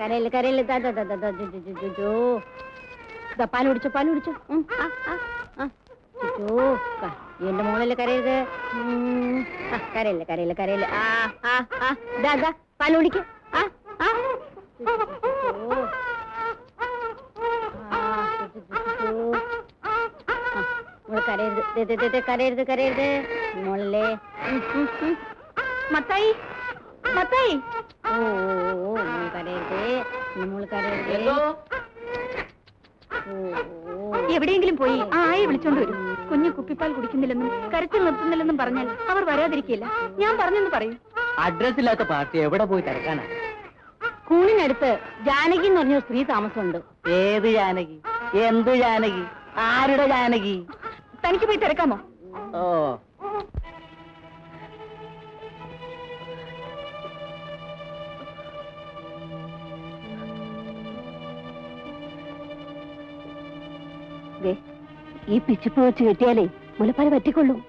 കരയില് കരയില് പാല് കുടിച്ചോ പാല് കുടിച്ചോ. എന്റെ മോളല്ലേ കരയരുത്. കരയില്ല കരയില്ല കരയില്ല. പാല് കുടിക്ക. കരയരുത് കരയരുത് കരയരുത് മോളല്ലേ. മത്തായി മത്തായി. ഓ മോൾ കരയരുത് മോൾ കരയരുത്. എവിടെയെങ്കിലും പോയി ആയി വിളിച്ചോണ്ട് വരും. കുഞ്ഞു കുപ്പിപ്പാൽ കുടിക്കുന്നില്ലെന്നും കരച്ചിൽ നിർത്തുന്നില്ലെന്നും പറഞ്ഞാൽ അവർ വരാതിരിക്കില്ല. ഞാൻ പറഞ്ഞെന്ന് പറയൂ. അഡ്രസ് ഇല്ലാത്ത പാർട്ടി എവിടെ പോയി തിരക്കാനാ? സ്കൂളിനടുത്ത് ജാനകി എന്ന് പറഞ്ഞ സ്ത്രീ താമസമുണ്ട്. ഏത് ജാനകി? എന്ത് ജാനകി? ആരുടെ ജാനകി? തനിക്ക് പോയി തിരക്കാമോ? ഓ ഈ പിച്ചിപ്പ് വെച്ച് കെട്ടിയാലേ മുലപ്പാല് പറ്റിക്കൊള്ളും.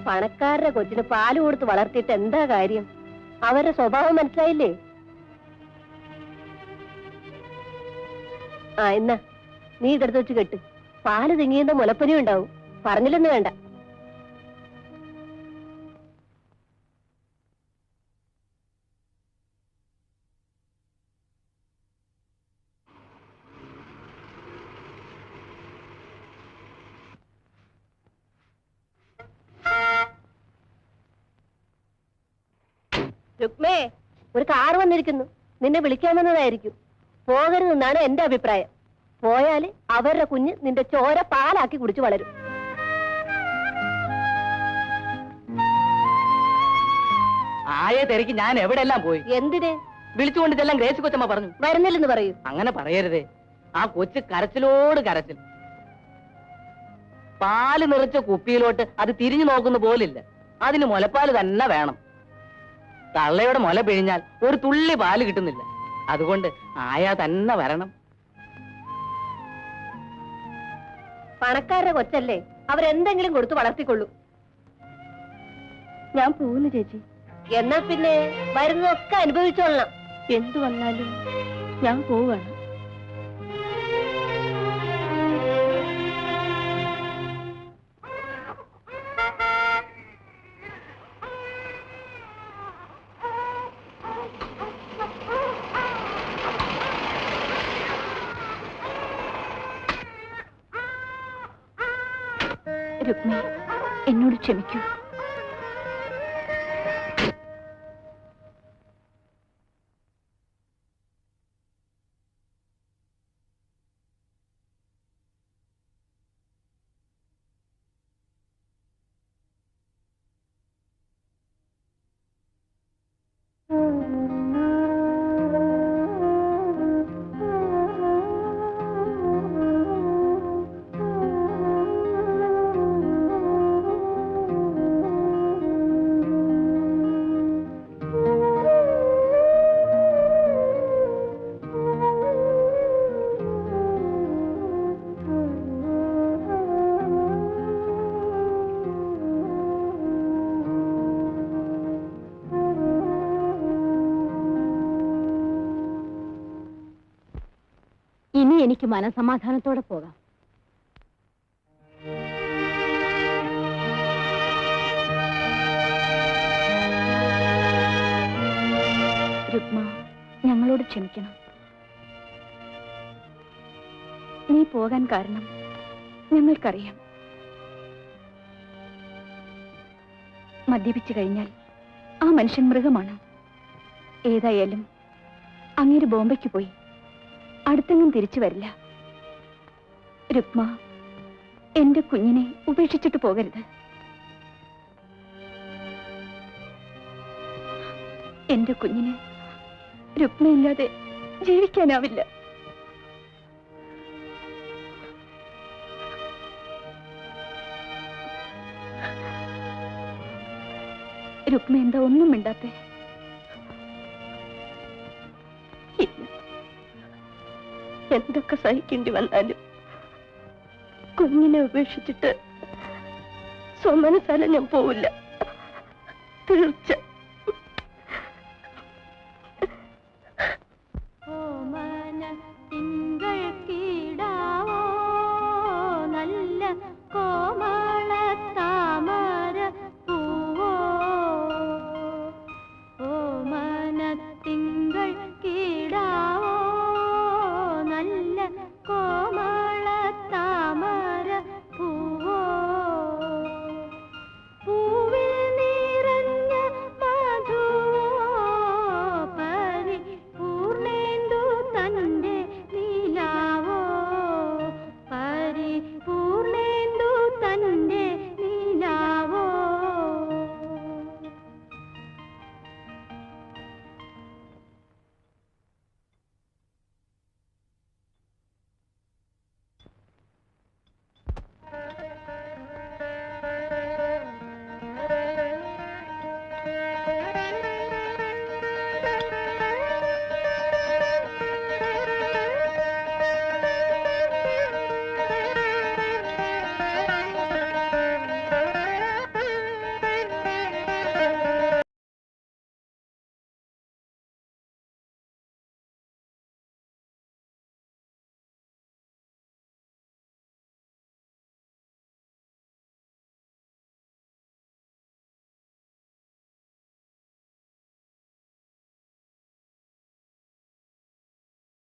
പണക്കാരുടെ കൊച്ചിന് പാല് കൊടുത്ത് വളർത്തിയിട്ട് എന്താ കാര്യം? അവരുടെ സ്വഭാവം മനസ്സിലായില്ലേ? എന്നാ നീ ഇതെടുത്ത് വെച്ച് കെട്ട്. പാല് തിങ്ങിയുന്ന മുലപ്പനിയും ഉണ്ടാവും. പറഞ്ഞില്ലെന്ന് വേണ്ട. രുക്മേ, ഒരു കാർ വന്നിരിക്കുന്നു. നിന്നെ വിളിക്കാമെന്നതായിരിക്കും. പോകരുതെന്നാണ് എന്റെ അഭിപ്രായം. പോയാല് അവരുടെ കുഞ്ഞ് നിന്റെ ചോര പാലാക്കി കുടിച്ചു വളരും. ആയെ തിരക്ക് ഞാൻ എവിടെയെല്ലാം പോയി. എന്തിന്? വിളിച്ചുകൊണ്ടിട്ടെല്ലാം ഗ്രേസ് കൊച്ചമ്മ പറഞ്ഞു വരുന്നില്ലെന്ന് പറയൂ. അങ്ങനെ പറയരുതേ. ആ കൊച്ച് കരച്ചിലോട് കരച്ചിൽ. പാല് നിറച്ച കുപ്പിയിലോട്ട് അത് തിരിഞ്ഞു നോക്കുന്ന പോലില്ല. അതിന് മുലപ്പാല് തന്നെ വേണം. തള്ളയുടെ മുല പിഴിഞ്ഞാൽ ഒരു തുള്ളി പാല് കിട്ടുന്നില്ല. അതുകൊണ്ട് ആയ തന്നെ വരണം. പണക്കാരുടെ കൊച്ചല്ലേ, അവരെന്തെങ്കിലും കൊടുത്ത് വളർത്തിക്കൊള്ളൂ. ഞാൻ പോകുന്നു ചേച്ചി. എന്നാ പിന്നെ വരുന്നതൊക്കെ അനുഭവിച്ചോളണം. എന്തു വന്നാലും ഞാൻ പോവാണ്. രുക്മി, എന്നോട് ക്ഷമിക്കൂ. ഇനി എനിക്ക് മനസമാധാനത്തോടെ പോകാം. രുക്മ, ഞങ്ങളോട് ക്ഷമിക്കണം. നീ പോകാൻ കാരണം ഞങ്ങൾക്കറിയാം. മദ്യപിച്ചു കഴിഞ്ഞാൽ ആ മനുഷ്യൻ മൃഗമാണ്. ഏതായാലും അങ്ങേര് ബോംബെക്ക് പോയി. അടുത്തെങ്ങും തിരിച്ചു വരില്ല. രുക്മ, എന്റെ കുഞ്ഞിനെ ഉപേക്ഷിച്ചിട്ട് പോകരുത്. എന്റെ കുഞ്ഞിന് രുക്മയില്ലാതെ ജീവിക്കാനാവില്ല. രുക്മ എന്താ ഒന്നും മിണ്ടാത്തെ? ഇല്ല, എന്തൊക്കെ സഹിക്കേണ്ടി വന്നാലും കുഞ്ഞിനെ ഉപേക്ഷിച്ചിട്ട് സ്വമനസാല ഞാൻ പോവില്ല, തീർച്ച.